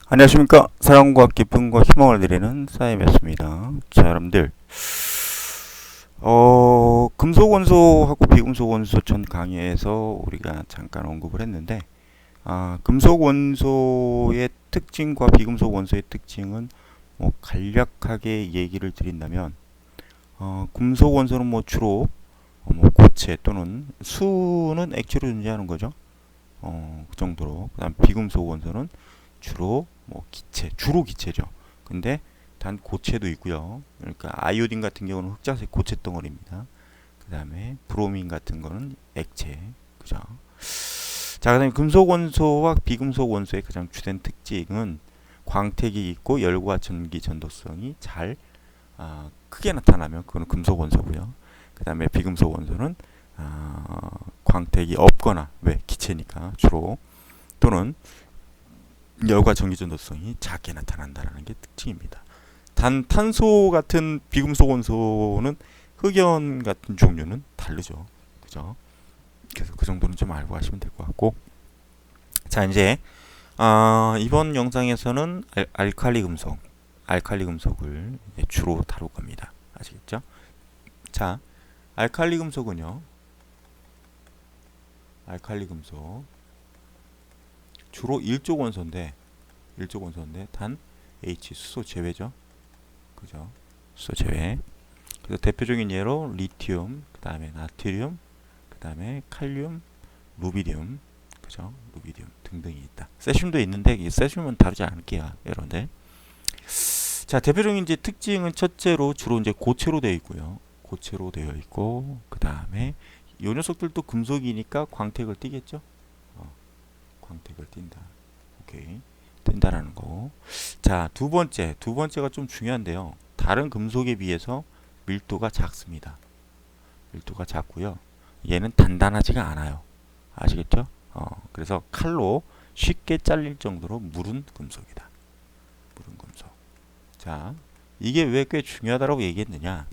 안녕하십니까. 사랑과 기쁨과 희망을 드리는 사임이었습니다. 자, 여러분들, 금속 원소하고 비금속 원소 전 강의에서 우리가 잠깐 언급을 했는데, 금속 원소의 특징과 비금속 원소의 특징은 뭐 간략하게 얘기를 드린다면, 금속 원소는 뭐 주로 뭐 고체 또는 수는 액체로 존재하는 거죠. 그 정도로. 그다음 비금속 원소는 주로 뭐 기체, 주로 기체죠. 근데 단 고체도 있고요. 그러니까 아이오딘 같은 경우는 흑자색 고체 덩어리입니다. 그다음에 브로민 같은 거는 액체, 그죠? 자, 그다음에 금속 원소와 비금속 원소의 가장 주된 특징은 광택이 있고 열과 전기 전도성이 잘 크게 나타나면 그거는 금속 원소고요. 그다음에 비금속 원소는 광택이 없거나 왜 기체니까 주로 또는 열과 전기 전도성이 작게 나타난다는 게 특징입니다. 단 탄소 같은 비금속 원소는 흑연 같은 종류는 다르죠. 그죠? 그래서 그 정도는 좀 알고 가시면 될 것 같고, 자 이제 이번 영상에서는 알칼리 금속을 주로 다룰 겁니다. 아시겠죠? 자, 알칼리 금속은요. 알칼리 금속 주로 일족 원소인데 단 H 수소 제외죠. 그죠? 수소 제외. 그래서 대표적인 예로 리튬, 그다음에 나트륨, 그다음에 칼륨, 루비디움, 그죠? 루비디움 등등이 있다. 세슘도 있는데 이 세슘은 다루지 않을게요, 여러분들. 자, 대표적인 이제 특징은 첫째로 주로 이제 고체로 되어 있고요. 고체로 되어 있고, 그다음에 이 녀석들도 금속이니까 광택을 띠겠죠? 광택을 띈다. 오케이. 띈다라는 거. 자, 두 번째가 좀 중요한데요. 다른 금속에 비해서 밀도가 작습니다. 밀도가 작고요. 얘는 단단하지가 않아요. 아시겠죠? 그래서 칼로 쉽게 잘릴 정도로 무른 금속이다. 무른 금속. 자, 이게 왜 꽤 중요하다고 얘기했느냐?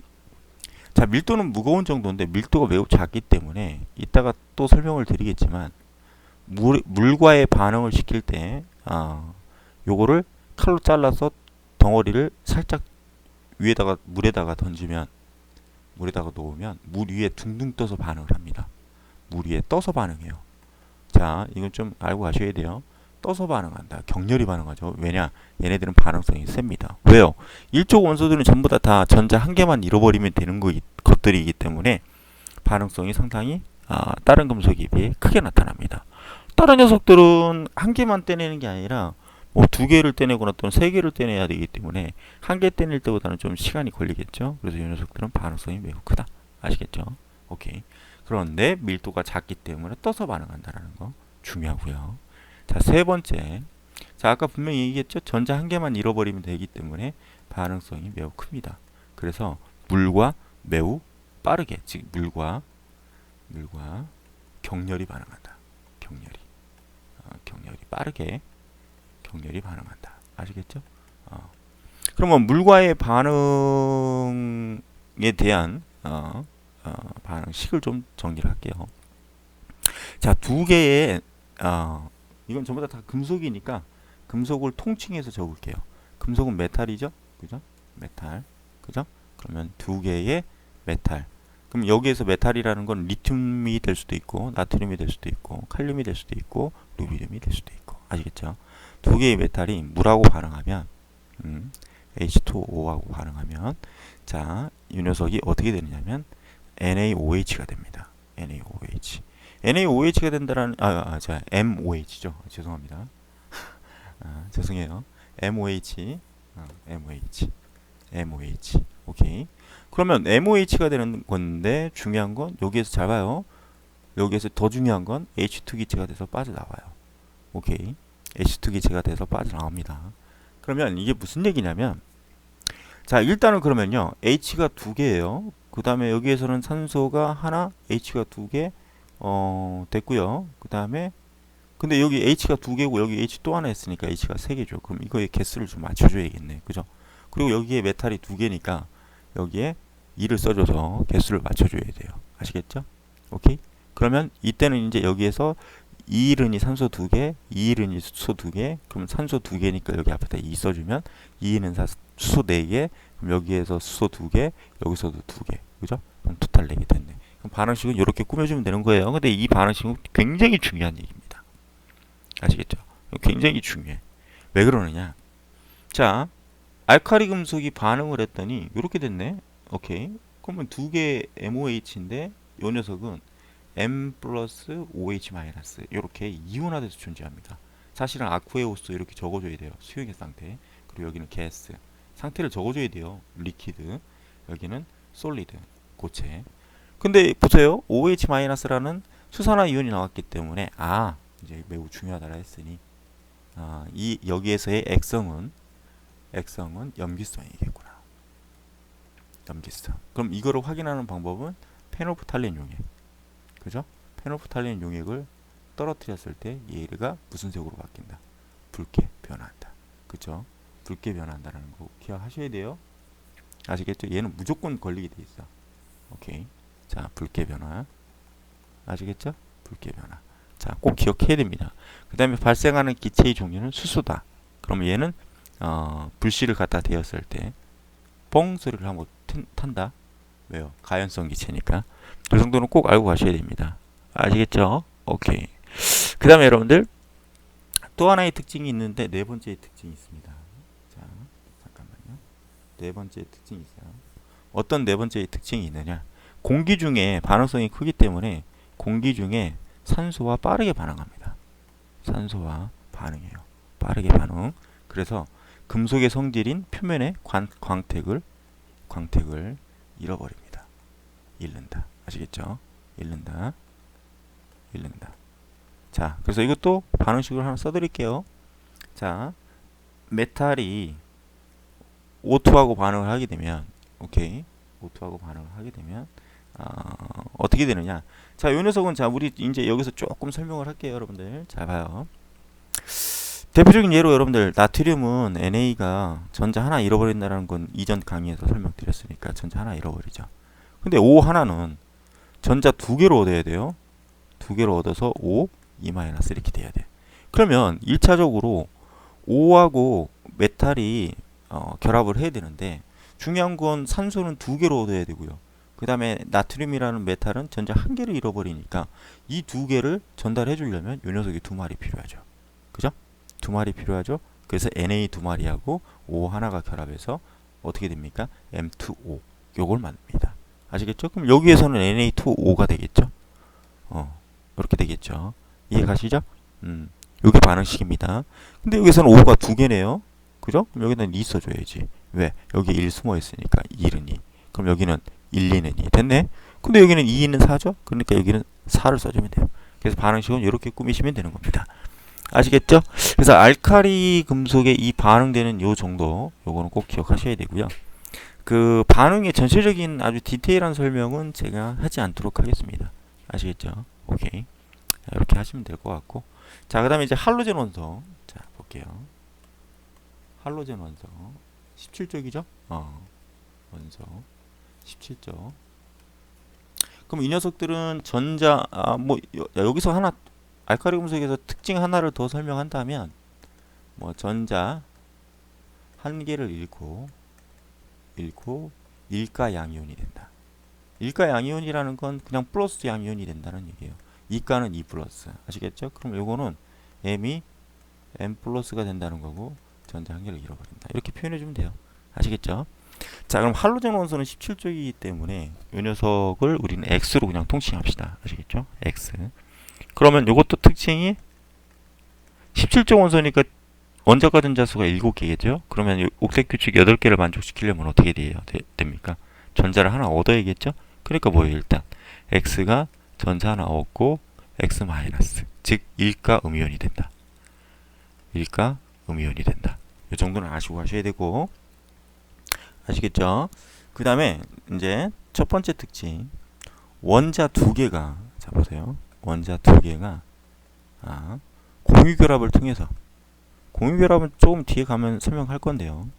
자, 밀도는 무거운 정도인데 밀도가 매우 작기 때문에 이따가 또 설명을 드리겠지만 물과의 반응을 시킬 때 요거를 칼로 잘라서 덩어리를 살짝 위에다가 물에다가 놓으면 물 위에 둥둥 떠서 반응을 합니다. 물 위에 떠서 반응해요. 자, 이건 좀 알고 가셔야 돼요. 떠서 반응한다. 격렬히 반응하죠. 왜냐? 얘네들은 반응성이 셉니다. 왜요? 일족 원소들은 전부 다 전자 한 개만 잃어버리면 되는 것들이기 때문에 반응성이 상당히 다른 금속에 비해 크게 나타납니다. 다른 녀석들은 한 개만 떼내는 게 아니라 뭐 두 개를 떼내거나 또는 세 개를 떼내야 되기 때문에 한 개 떼낼 때보다는 좀 시간이 걸리겠죠. 그래서 이 녀석들은 반응성이 매우 크다. 아시겠죠? 오케이. 그런데 밀도가 작기 때문에 떠서 반응한다는 거 중요하고요. 자, 세 번째. 자, 아까 분명히 얘기했죠. 전자 한 개만 잃어버리면 되기 때문에 반응성이 매우 큽니다. 그래서 물과 매우 빠르게, 즉 물과 격렬히 반응한다. 격렬히 빠르게 격렬히 반응한다. 아시겠죠? 그러면 물과의 반응에 대한 반응식을 좀 정리를 할게요. 자, 두 개의 이건 전부 다 금속이니까 금속을 통칭해서 적을게요. 금속은 메탈이죠, 그죠? 메탈, 그죠? 그러면 두 개의 메탈. 그럼 여기에서 메탈이라는 건 리튬이 될 수도 있고, 나트륨이 될 수도 있고, 칼륨이 될 수도 있고, 루비디움이 될 수도 있고, 아시겠죠? 두 개의 메탈이 물하고 반응하면, H2O하고 반응하면, 자, 이 녀석이 어떻게 되느냐면 NaOH가 됩니다. NaOH가 된다라는 자, MOH죠. 죄송합니다. 죄송해요. MOH. 오케이. 그러면 MOH가 되는 건데 중요한 건 여기에서 잘 봐요. 여기에서 더 중요한 건 H2 기체가 돼서 빠져나와요. 오케이. H2 기체가 돼서 빠져나옵니다. 그러면 이게 무슨 얘기냐면, 자, 일단은 그러면요. H가 두 개예요. 그 다음에 여기에서는 산소가 하나, H가 두 개, 됐고요. 그 다음에 근데 여기 H가 두 개고 여기 H 또 하나 했으니까 H가 세 개죠. 그럼 이거의 개수를 좀 맞춰줘야겠네. 그죠? 그리고 여기에 메탈이 두 개니까 여기에 2를 써줘서 개수를 맞춰줘야 돼요. 아시겠죠? 오케이? 그러면 이때는 이제 여기에서 2일은이 산소 2개, 2일은이 수소 2개, 그럼 산소 2개니까 여기 앞에다 2 써주면 2일은 수소 4개, 그럼 여기에서 수소 2개, 여기서도 2개, 그죠? 그럼 토탈 4개 됐네. 그럼 반응식은 이렇게 꾸며주면 되는 거예요. 근데 이 반응식은 굉장히 중요한 얘기입니다. 아시겠죠? 굉장히 중요해. 왜 그러느냐? 자, 알카리 금속이 반응을 했더니 이렇게 됐네. 오케이. 그러면 두 개 MOH인데 이 녀석은 M 플러스 OH 마이너스 이렇게 이온화돼서 존재합니다. 사실은 아쿠에오스 이렇게 적어줘야 돼요. 수용의 상태. 그리고 여기는 가스 상태를 적어줘야 돼요. 리퀴드. 여기는 솔리드 고체. 근데 보세요. OH 마이너스라는 수산화 이온이 나왔기 때문에 이제 매우 중요하다라 했으니 이 여기에서의 액성은 염기성이겠구나. 염기성. 그럼 이거를 확인하는 방법은 페놀프탈렌 용액. 그죠? 페놀프탈렌 용액을 떨어뜨렸을 때 얘가 무슨 색으로 바뀐다? 붉게 변한다. 그죠? 붉게 변한다는 거 기억하셔야 돼요. 아시겠죠? 얘는 무조건 걸리게 돼 있어. 오케이. 자, 붉게 변화. 아시겠죠? 붉게 변화. 자, 꼭 기억해야 됩니다. 그 다음에 발생하는 기체의 종류는 수소다. 그러면 얘는 불씨를 갖다 대었을 때 뻥 소리를 한번 탄다. 왜요? 가연성 기체니까. 그 정도는 꼭 알고 가셔야 됩니다. 아시겠죠? 오케이. 그 다음에 여러분들 또 하나의 특징이 있는데 네 번째의 특징이 있습니다. 자, 잠깐만요. 네 번째의 특징이 있어요. 어떤 네 번째의 특징이 있느냐? 공기 중에 반응성이 크기 때문에 공기 중에 산소와 빠르게 반응합니다. 산소와 반응해요. 빠르게 반응. 그래서 금속의 성질인 표면의 광택을 잃어버립니다. 잃는다. 아시겠죠? 잃는다. 자, 그래서 이것도 반응식을 하나 써드릴게요. 자, 메탈이 O2하고 반응을 하게 되면, 오케이, O2하고 반응을 하게 되면 어떻게 되느냐? 자, 이 녀석은 우리 이제 여기서 조금 설명을 할게요, 여러분들. 잘 봐요. 대표적인 예로 여러분들 나트륨은 NA가 전자 하나 잃어버린다는 건 이전 강의에서 설명드렸으니까 전자 하나 잃어버리죠. 근데 O 하나는 전자 두 개로 얻어야 돼요. 두 개로 얻어서 O, E- 이렇게 돼야 돼. 그러면 1차적으로 O하고 메탈이 결합을 해야 되는데 중요한 건 산소는 두 개로 얻어야 되고요. 그 다음에 나트륨이라는 메탈은 전자 한 개를 잃어버리니까 이 두 개를 전달해 주려면 이 녀석이 두 마리 필요하죠. 그죠? 두 마리 필요하죠. 그래서 Na 두 마리하고 O 하나가 결합해서 어떻게 됩니까? M2O 요걸 만듭니다. 아시겠죠? 그럼 여기에서는 Na2O가 되겠죠? 이렇게 되겠죠. 이해 가시죠? 요게 반응식입니다. 근데 여기서는 O가 두 개네요. 그죠? 그럼 여기는 2 써줘야지. 왜? 여기 1 숨어 있으니까 1은 2. 그럼 여기는 1, 2는 2. 됐네? 근데 여기는 2는 4죠? 그러니까 여기는 4를 써주면 돼요. 그래서 반응식은 이렇게 꾸미시면 되는 겁니다. 아시겠죠? 그래서 알카리 금속에 이 반응되는 요 정도 요거는 꼭 기억하셔야 되고요. 그 반응의 전체적인 아주 디테일한 설명은 제가 하지 않도록 하겠습니다. 아시겠죠? 오케이. 이렇게 하시면 될 것 같고. 자, 그 다음에 이제 할로젠 원소. 자, 볼게요. 할로젠 원소. 17쪽이죠? 원소. 17쪽. 그럼 이 녀석들은 전자, 여기서 하나, 알카리 금속에서 특징 하나를 더 설명한다면, 전자 한 개를 잃고 일가 양이온이 된다. 일가 양이온이라는 건 그냥 플러스 양이온이 된다는 얘기예요. 이가는 2 플러스. 아시겠죠? 그럼 요거는 M이 M 플러스가 된다는 거고 전자 한 개를 잃어버린다. 이렇게 표현해 주면 돼요. 아시겠죠? 자, 그럼 할로젠 원소는 17쪽이기 때문에 이 녀석을 우리는 X로 그냥 통칭합시다. 아시겠죠? X. 그러면 요것도 특징이 17쪽 원소니까 원자가 전자수가 7개겠죠? 그러면 옥색 규칙 8개를 만족시키려면 어떻게 됩니까? 전자를 하나 얻어야겠죠? 그러니까 뭐예요? 일단 X가 전자 하나 얻고 X 마이너스, 즉 일가 음이온이 된다. 일가 음이온이 된다. 이 정도는 아시고 하셔야 되고, 아시겠죠? 그 다음에 이제 첫 번째 특징, 원자 두 개가, 자 보세요. 원자 두 개가 공유결합을 통해서, 공유결합은 조금 뒤에 가면 설명할 건데요.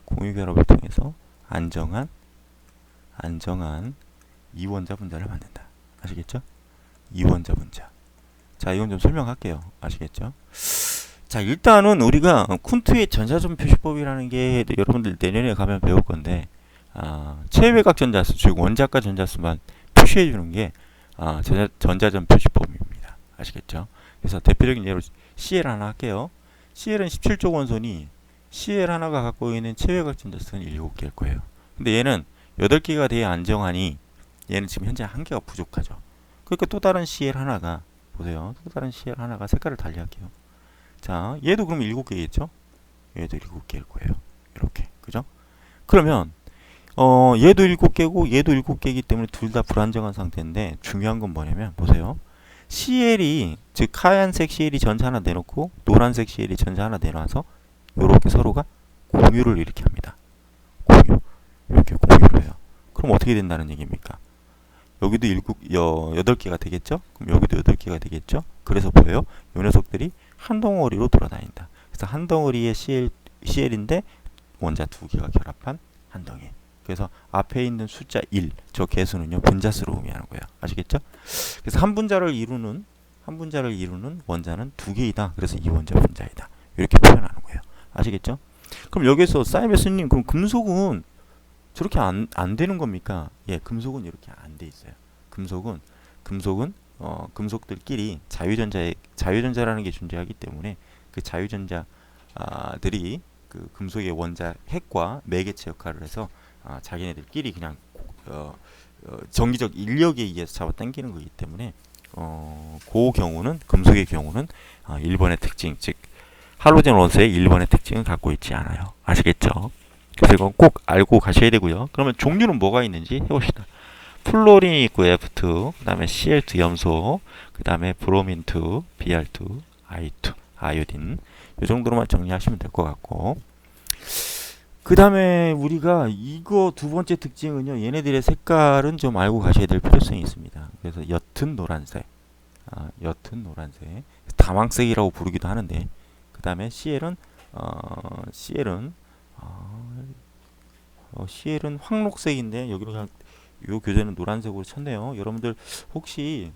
공유결합을 통해서 안정한 이원자 분자를 만든다. 아시겠죠? 이원자 분자. 자, 이건 좀 설명할게요. 아시겠죠? 자, 일단은 우리가 쿤트의 전자점 표시법이라는 게 여러분들 내년에 가면 배울 건데, 최외곽 전자수, 즉 원자과 전자수만 표시해 주는 게 전자점 표시법입니다. 아시겠죠? 그래서 대표적인 예로 CL 하나 할게요. CL은 17조 원소니 CL 하나가 갖고 있는 최외곽 전자수는 7개일 거예요. 근데 얘는 8개가 돼야 안정하니 얘는 지금 현재 1개가 부족하죠. 그러니까 또 다른 CL 하나가 보세요. 또 다른 CL 하나가 색깔을 달리 할게요. 자, 얘도 그럼 7개겠죠? 얘도 7개일 거예요. 이렇게. 그죠? 그러면 얘도 7개고 얘도 7개이기 때문에 둘 다 불안정한 상태인데 중요한 건 뭐냐면 보세요. CL이 즉 하얀색 CL이 전자 하나 내놓고 노란색 CL이 전자 하나 내놔서 이렇게 서로가 공유를 이렇게 합니다. 공유. 이렇게 공유를 해요. 그럼 어떻게 된다는 얘기입니까? 여기도 8개가 되겠죠? 그럼 여기도 8개가 되겠죠? 그래서 뭐예요? 이 녀석들이 한 덩어리로 돌아다닌다. 그래서 한 덩어리의 CL인데 원자 2개가 결합한 한 덩이. 그래서 앞에 있는 숫자 1, 저 개수는요 분자수로 의미하는 거예요. 아시겠죠? 그래서 한 분자를 이루는 원자는 2개이다. 그래서 이 원자 분자이다. 이렇게 표현하는 거예요. 아시겠죠? 그럼 여기서 사이베스님, 그럼 금속은 저렇게 안 되는 겁니까? 예, 금속은 이렇게 안 돼 있어요. 금속은 금속들끼리 자유전자라는 게 존재하기 때문에 그 자유전자들이 그 금속의 원자 핵과 매개체 역할을 해서 자기네들끼리 그냥 정기적 인력에 의해서 잡아당기는 거기 때문에 그 경우는 금속의 경우는 1번의 특징, 즉 할로젠 원소의 1번의 특징을 갖고 있지 않아요. 아시겠죠? 그래서 이건 꼭 알고 가셔야 되고요. 그러면 종류는 뭐가 있는지 해봅시다. 플로린이 있고 F2, 그 다음에 Cl2 염소, 그 다음에 브로민2, Br2, I2, 아이오딘. 이 정도로만 정리하시면 될 것 같고, 그 다음에 우리가 이거 두 번째 특징은요, 얘네들의 색깔은 좀 알고 가셔야 될 필요성이 있습니다. 그래서 옅은 노란색, 다망색이라고 부르기도 하는데, 그 다음에 CL은 황록색인데 여기로 그냥 요 교재는 노란색으로 쳤네요. 여러분들 혹시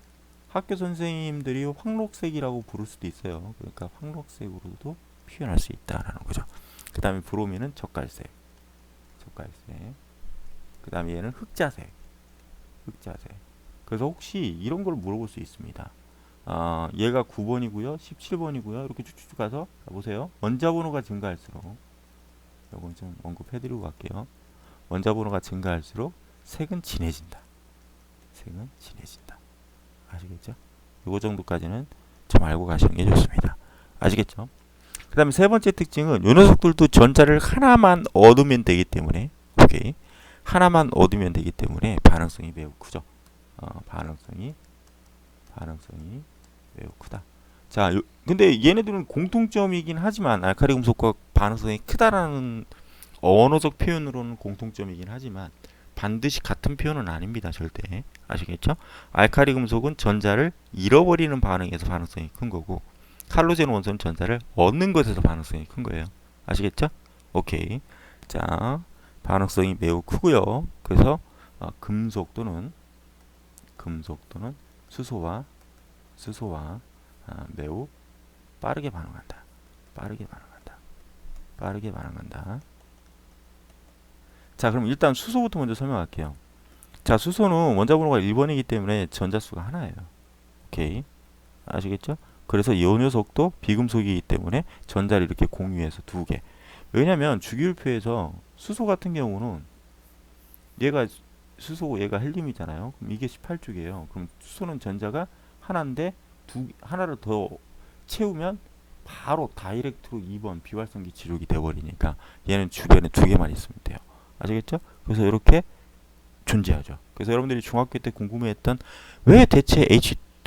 학교 선생님들이 황록색이라고 부를 수도 있어요. 그러니까 황록색으로도 표현할 수 있다라는 거죠. 그 다음에 브로민은 젓갈색. 그 다음에 얘는 흑자색. 그래서 혹시 이런 걸 물어볼 수 있습니다. 얘가 9번이고요, 17번이고요. 이렇게 쭉쭉 가서 보세요. 원자 번호가 증가할수록, 이건 좀 언급해드리고 갈게요. 원자 번호가 증가할수록 색은 진해진다. 아시겠죠? 요거 정도까지는 좀 알고 가시는 게 좋습니다. 아시겠죠? 그 다음에 세 번째 특징은 요 녀석들도 전자를 하나만 얻으면 되기 때문에, 오케이, 하나만 얻으면 되기 때문에 반응성이 매우 크죠. 반응성이 매우 크다. 자, 근데 얘네들은 공통점이긴 하지만 알카리 금속과 반응성이 크다라는 언어적 표현으로는 공통점이긴 하지만 반드시 같은 표현은 아닙니다. 절대. 아시겠죠? 알카리 금속은 전자를 잃어버리는 반응에서 반응성이 큰 거고, 할로젠 원소는 전자를 얻는 것에서 반응성이 큰 거예요. 아시겠죠? 오케이. 자, 반응성이 매우 크고요. 그래서 금속 또는 수소와 매우 빠르게 반응한다. 자, 그럼 일단 수소부터 먼저 설명할게요. 자, 수소는 원자 번호가 1번이기 때문에 전자수가 하나예요. 오케이. 아시겠죠? 그래서 이 녀석도 비금속이기 때문에 전자를 이렇게 공유해서 2개. 왜냐면 주기율표에서 수소 같은 경우는 얘가 헬륨이잖아요. 그럼 이게 18쪽이에요. 그럼 수소는 전자가 하나인데 하나를 더 채우면 바로 다이렉트로 2번 비활성기 지록이 돼버리니까 얘는 주변에 2개만 있으면 돼요. 아시겠죠? 그래서 이렇게 존재하죠. 그래서 여러분들이 중학교 때 궁금해했던 왜 대체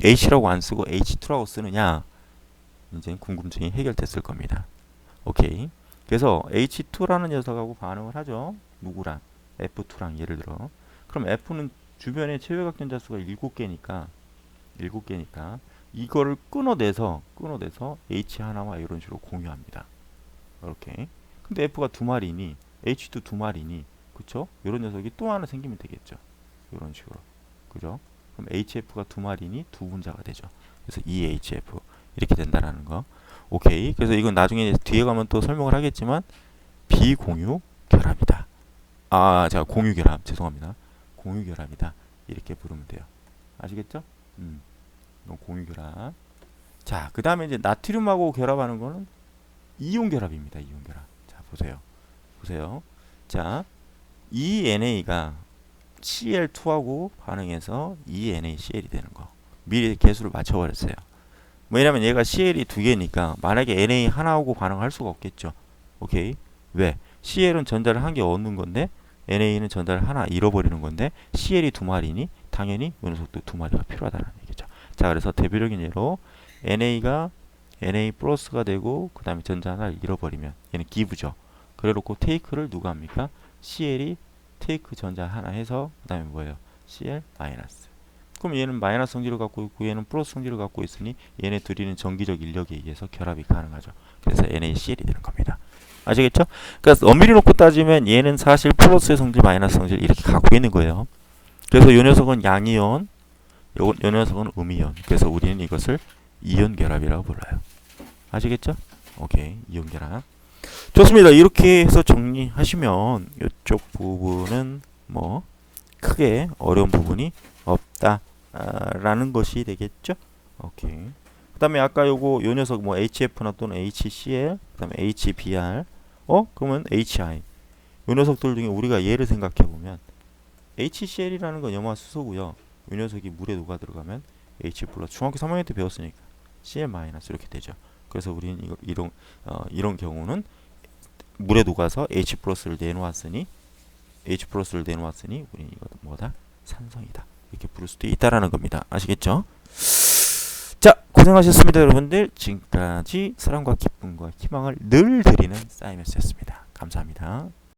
H라고 안 쓰고 H2라고 쓰느냐, 이제 궁금증이 해결됐을 겁니다. 오케이. 그래서 H2라는 녀석하고 반응을 하죠. 누구랑? F2랑 예를 들어. 그럼 F는 주변에 최외곽 전자수가 7개니까 이거를 끊어내서 H 하나와 이런 식으로 공유합니다. 이렇게. 근데 F가 2마리니 H2 2마리니, 그쵸? 이런 녀석이 또 하나 생기면 되겠죠. 이런 식으로. 그죠? 그럼 HF가 2마리니 2분자가 되죠. 그래서 EHF 이렇게 된다라는 거. 오케이. 그래서 이건 나중에 뒤에 가면 또 설명을 하겠지만 비공유 결합이다. 아, 자, 공유 결합. 죄송합니다. 공유 결합이다. 이렇게 부르면 돼요. 아시겠죠? 이건 공유 결합. 자, 그 다음에 이제 나트륨하고 결합하는 거는 이온 결합입니다. 이온 결합. 자, 보세요. 보세요. 자, ENA가 Cl2하고 반응해서 ENaCl이 되는 거. 미리 개수를 맞춰버렸어요. 왜냐면 얘가 CL이 두 개니까 만약에 Na 하나하고 반응할 수가 없겠죠. 오케이. 왜? CL은 전자를 한 개 얻는 건데 NA는 전자를 하나 잃어버리는 건데 CL이 두 마리니 당연히 요 녀석도 두 마리가 필요하다는 얘기죠. 자, 그래서 대표적인 예로 NA가 Na 플러스가 되고 그 다음에 전자 하나를 잃어버리면 얘는 기브죠. 그래놓고 테이크를 누가 합니까? CL이 테이크 전자 하나 해서 그 다음에 뭐예요? CL 마이너스. 그럼 얘는 마이너스 성질을 갖고 있고 얘는 플러스 성질을 갖고 있으니 얘네 둘이는 전기적 인력에 의해서 결합이 가능하죠. 그래서 NaCl이 되는 겁니다. 아시겠죠? 그러니까 엄밀히 놓고 따지면 얘는 사실 플러스의 성질, 마이너스 성질 이렇게 갖고 있는 거예요. 그래서 이 녀석은 양이온, 요 녀석은 음이온. 그래서 우리는 이것을 이온 결합이라고 불러요. 아시겠죠? 오케이, 이온 결합. 좋습니다. 이렇게 해서 정리하시면 이쪽 부분은 뭐 크게 어려운 부분이 없다 라는 것이 되겠죠. 오케이. 그 다음에 아까 요 녀석 뭐 HF나 또는 HCl, 그 다음에 HBr, 그러면 HI. 요 녀석들 중에 우리가 얘를 생각해 보면 HCl이라는 건 염화수소고요. 요 녀석이 물에 녹아 들어가면 H 플러스. 중학교 3학년 때 배웠으니까 Cl 마이너스 이렇게 되죠. 그래서 우리는 이런 경우는 물에 녹아서 H 플러스를 내놓았으니 우리는 이거 뭐다? 산성이다. 이렇게 부를 수도 있다라는 겁니다. 아시겠죠? 자, 고생하셨습니다, 여러분들. 지금까지 사랑과 기쁨과 희망을 늘 드리는 사이먼스였습니다. 감사합니다.